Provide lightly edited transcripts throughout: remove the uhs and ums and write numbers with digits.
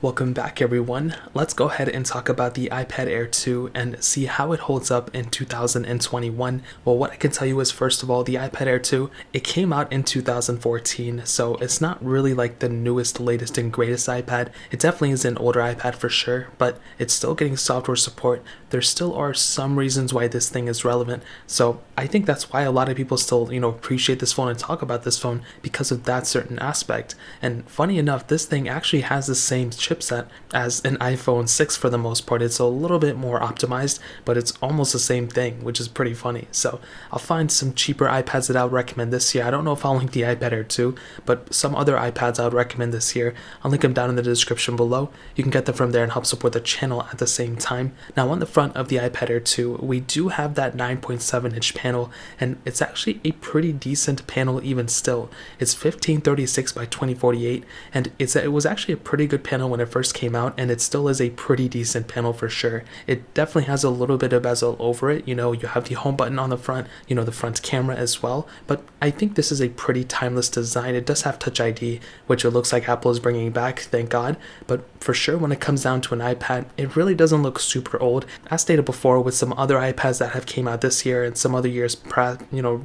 Welcome back everyone. Let's go ahead and talk about the iPad Air 2 and see how it holds up in 2021. Well, what I can tell you is, first of all, the iPad Air 2, it came out in 2014, so it's not really like the newest, latest, and greatest iPad. It definitely is an older iPad for sure, but it's still getting software support. There still are some reasons why this thing is relevant, so I think that's why a lot of people still, appreciate this phone and talk about this phone because of that certain aspect. And funny enough, this thing actually has the same chipset as an iPhone 6 for the most part. It's a little bit more optimized, but it's almost the same thing, which is pretty funny. So I'll find some cheaper iPads that I would recommend this year. I don't know if I'll link the iPad Air 2, but some other iPads I would recommend this year. I'll link them down in the description below. You can get them from there and help support the channel at the same time. Now on the front of the iPad Air 2, we do have that 9.7-inch panel, and it's actually a pretty decent panel even still. It's 1536 by 2048, and it was actually a pretty good panel when it first came out, and it still is a pretty decent panel for sure. It definitely has a little bit of bezel over it. You have the home button on the front, the front camera as well, but I think this is a pretty timeless design. It does have Touch ID, which it looks like Apple is bringing back, thank God, but for sure when it comes down to an iPad, it really doesn't look super old. As stated before, with some other iPads that have came out this year and some other years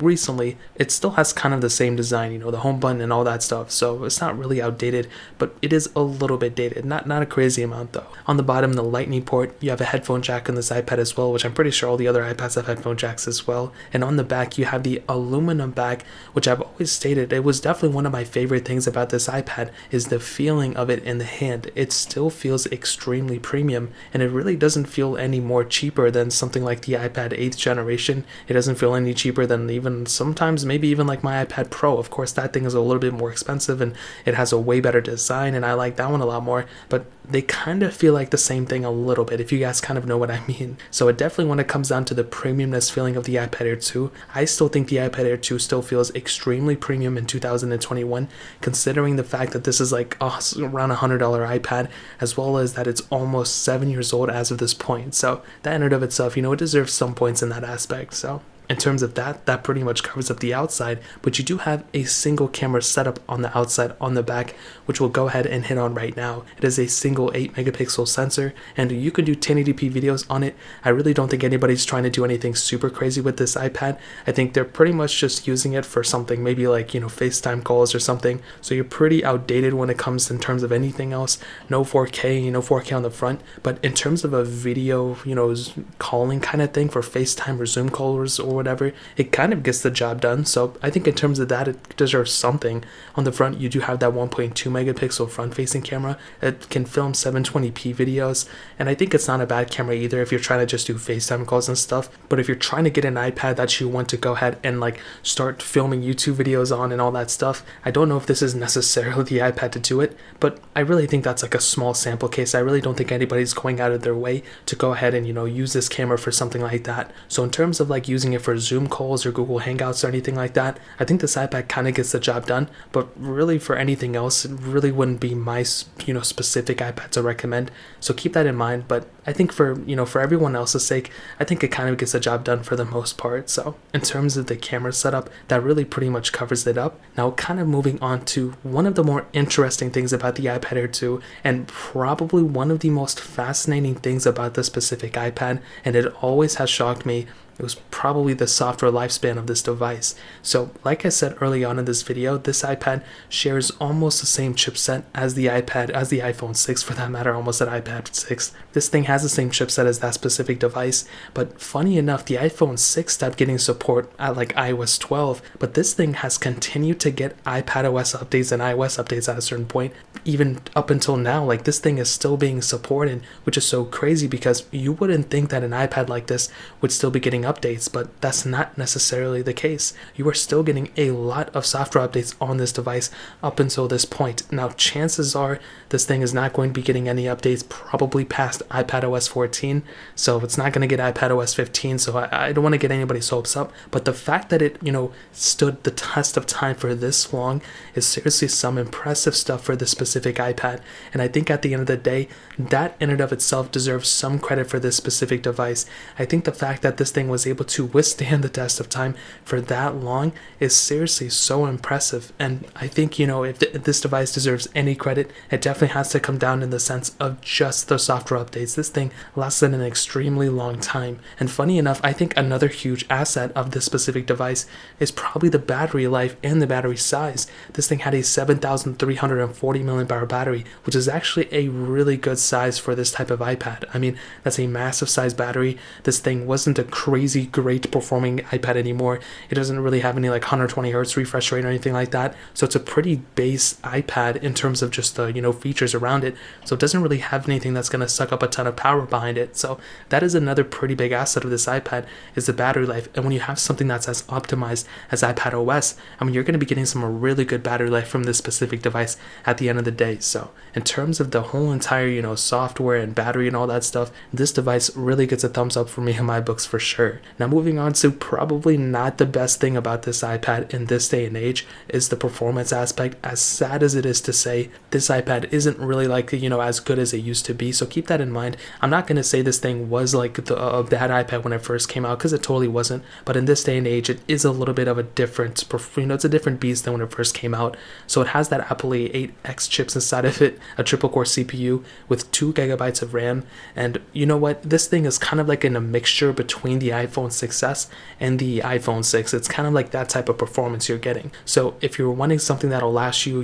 recently, it still has kind of the same design, the home button and all that stuff, so it's not really outdated, but it is a little bit dated. Not a crazy amount though. On the bottom, the lightning port, you have a headphone jack on this iPad as well, which I'm pretty sure all the other iPads have headphone jacks as well. And on the back, you have the aluminum back, which I've always stated, it was definitely one of my favorite things about this iPad, is the feeling of it in the hand. It still feels extremely premium, and it really doesn't feel any more cheaper than something like the iPad 8th generation. It doesn't feel any cheaper than even sometimes maybe even like my iPad Pro. Of course, that thing is a little bit more expensive and it has a way better design, and I like that one a lot more, but they kind of feel like the same thing a little bit, if you guys kind of know what I mean. So it definitely, when it comes down to the premiumness feeling of the iPad Air 2, I still think the iPad Air 2 still feels extremely premium in 2021, considering the fact that this is like around $100 iPad, as well as that it's almost 7 years old as of this point. So that in and of itself, it deserves some points in that aspect. So in terms of that pretty much covers up the outside, but you do have a single camera setup on the outside on the back, which we'll go ahead and hit on right now. It is a single 8 megapixel sensor, and you can do 1080p videos on it. I really don't think anybody's trying to do anything super crazy with this iPad. I think they're pretty much just using it for something maybe like, FaceTime calls or something. So you're pretty outdated when it comes in terms of anything else. No 4K, 4K on the front, but in terms of a video, calling kind of thing for FaceTime or Zoom calls or whatever, it kind of gets the job done. So I think in terms of that, it deserves something. On the front, you do have that 1.2 megapixel front facing camera. It can film 720p videos, and I think it's not a bad camera either if you're trying to just do FaceTime calls and stuff. But if you're trying to get an iPad that you want to go ahead and like start filming YouTube videos on and all that stuff, I don't know if this is necessarily the iPad to do it, but I really think that's like a small sample case. I really don't think anybody's going out of their way to go ahead and use this camera for something like that. So in terms of like using it for Zoom calls or Google Hangouts or anything like that, I think this iPad kind of gets the job done. But really for anything else, it really wouldn't be my specific iPad to recommend. So keep that in mind. But I think for everyone else's sake, I think it kind of gets the job done for the most part. So in terms of the camera setup, that really pretty much covers it up. Now kind of moving on to one of the more interesting things about the iPad Air 2, and probably one of the most fascinating things about this specific iPad, and it always has shocked me, it was probably the software lifespan of this device. So like I said early on in this video, this iPad shares almost the same chipset as the iPhone 6 for that matter, almost an iPad 6. This thing has the same chipset as that specific device, but funny enough, the iPhone 6 stopped getting support at like iOS 12, but this thing has continued to get iPadOS updates and iOS updates at a certain point, even up until now. Like this thing is still being supported, which is so crazy because you wouldn't think that an iPad like this would still be getting updates, but that's not necessarily the case. You are still getting a lot of software updates on this device up until this point. Now chances are this thing is not going to be getting any updates probably past iPadOS 14, so it's not going to get iPadOS 15, so I don't want to get anybody's hopes up, but the fact that it stood the test of time for this long is seriously some impressive stuff for this specific iPad. And I think at the end of the day, that in and of itself deserves some credit for this specific device. I think the fact that this thing was able to withstand the test of time for that long is seriously so impressive. And I think, if this device deserves any credit, it definitely has to come down in the sense of just the software updates. This thing lasted an extremely long time. And funny enough, I think another huge asset of this specific device is probably the battery life and the battery size. This thing had a 7,340 milliamp hour battery, which is actually a really good size for this type of iPad. I mean, that's a massive size battery. This thing wasn't a crazy great performing iPad anymore. It doesn't really have any like 120 hertz refresh rate or anything like that. So it's a pretty base iPad in terms of just the, features around it. So it doesn't really have anything that's going to suck up a ton of power behind it. So that is another pretty big asset of this iPad, is the battery life. And when you have something that's as optimized as iPad OS, I mean, you're going to be getting some really good battery life from this specific device at the end of the day. So in terms of the whole entire, software and battery and all that stuff, this device really gets a thumbs up for me in my books for sure. Now moving on to probably not the best thing about this iPad in this day and age is the performance aspect. As sad as it is to say, this iPad isn't really like, as good as it used to be. So keep that in mind. I'm not going to say this thing was like a bad iPad when it first came out, because it totally wasn't. But in this day and age, it is a little bit of a different, it's a different beast than when it first came out. So it has that Apple A8X chips inside of it, a triple core CPU with 2 gigabytes of RAM. And you know what? This thing is kind of like in a mixture between the iPhone 6s and the iPhone 6. It's kind of like that type of performance you're getting. So if you're wanting something that'll last you,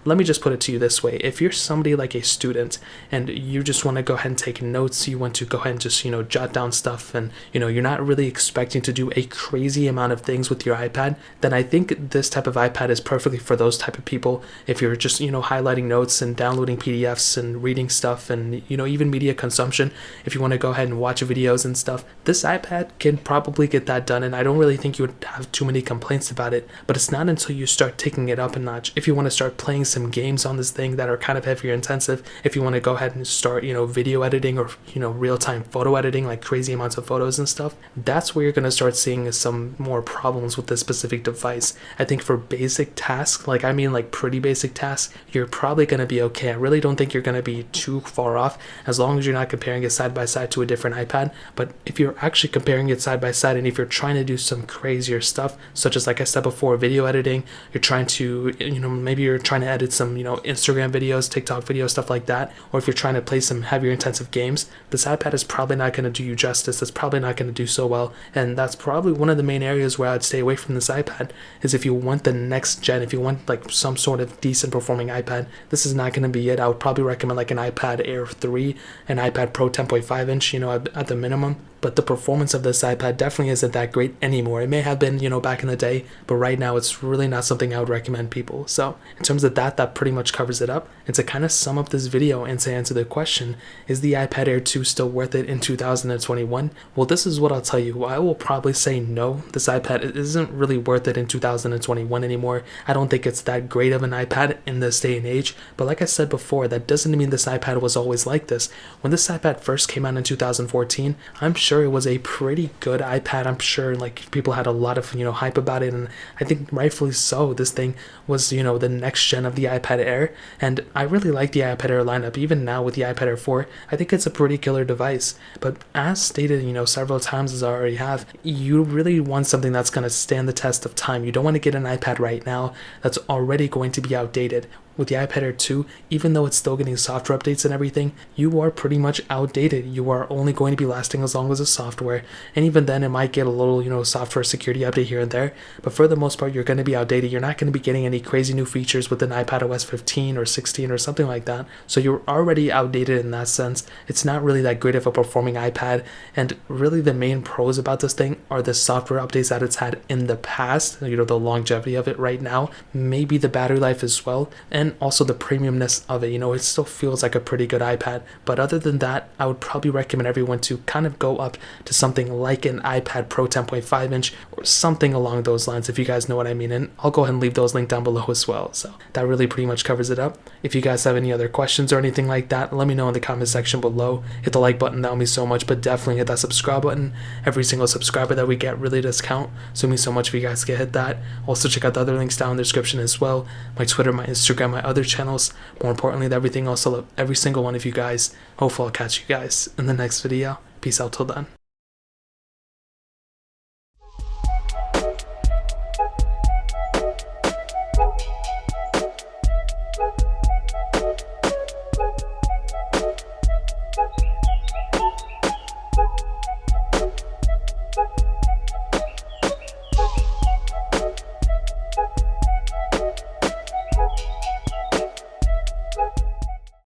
let me just put it to you this way. If you're somebody like a student and you just want to go ahead and take notes, you want to go ahead and just, jot down stuff, and, you're not really expecting to do a crazy amount of things with your iPad, then I think this type of iPad is perfectly for those type of people. If you're just, highlighting notes and downloading PDFs and reading stuff and, even media consumption, if you want to go ahead and watch videos and stuff, this iPad can probably get that done. And I don't really think you would have too many complaints about it. But it's not until you start taking it up a notch, if you want to start playing some games on this thing that are kind of heavier intensive, if you want to go ahead and start, video editing or, real-time photo editing, like crazy amounts of photos and stuff, that's where you're going to start seeing some more problems with this specific device. I think for basic tasks, like pretty basic tasks, you're probably going to be okay. I really don't think you're going to be too far off, as long as you're not comparing it side by side to a different iPad. But if you're actually comparing it side by side, and if you're trying to do some crazier stuff, such as, like I said before, video editing, you're trying to, maybe you're trying to edit some, Instagram videos, TikTok videos, stuff like that, or if you're trying to play some heavier intensive games, this iPad is probably not going to do you justice. It's probably not going to do so well. And that's probably one of the main areas where I'd stay away from this iPad, is if you want the next gen, if you want like some sort of decent performing iPad, this is not going to be it. I would probably recommend like an iPad Air 3, an iPad Pro 10.5 inch, at the minimum. But the performance of this iPad definitely isn't that great anymore. It may have been, back in the day, but right now it's really not something I would recommend people. So in terms of that pretty much covers it up. And to kind of sum up this video and to answer the question, is the iPad Air 2 still worth it in 2021? Well, this is what I'll tell you. I will probably say no. This iPad isn't really worth it in 2021 anymore. I don't think it's that great of an iPad in this day and age. But like I said before, that doesn't mean this iPad was always like this. When this iPad first came out in 2014, I'm sure it was a pretty good iPad. I'm sure like people had a lot of hype about it, and I think rightfully so. This thing was the next gen of the iPad Air, and I really like the iPad Air lineup. Even now with the iPad Air 4, I think it's a pretty killer device. But as stated several times, as I already have, you really want something that's going to stand the test of time. You don't want to get an iPad right now that's already going to be outdated. With the iPad Air 2, even though it's still getting software updates and everything, you are pretty much outdated. You are only going to be lasting as long as the software, and even then it might get a little software security update here and there, but for the most part you're going to be outdated. You're not going to be getting any crazy new features with an iPad OS 15 or 16 or something like that, so you're already outdated in that sense. It's not really that great of a performing iPad, and really the main pros about this thing are the software updates that it's had in the past, the longevity of it right now, maybe the battery life as well, and also the premiumness of it. It still feels like a pretty good iPad. But other than that, I would probably recommend everyone to kind of go up to something like an iPad Pro 10.5 inch or something along those lines, if you guys know what I mean. And I'll go ahead and leave those linked down below as well. So that really pretty much covers it up. If you guys have any other questions or anything like that, let me know in the comment section below. Hit the like button, that would mean so much, but definitely hit that subscribe button. Every single subscriber that we get really does count, so it means so much if you guys can hit that. Also check out the other links down in the description as well. My Twitter, my Instagram, my other channels. More importantly than everything else, I love every single one of you guys. Hopefully I'll catch you guys in the next video. Peace out till then.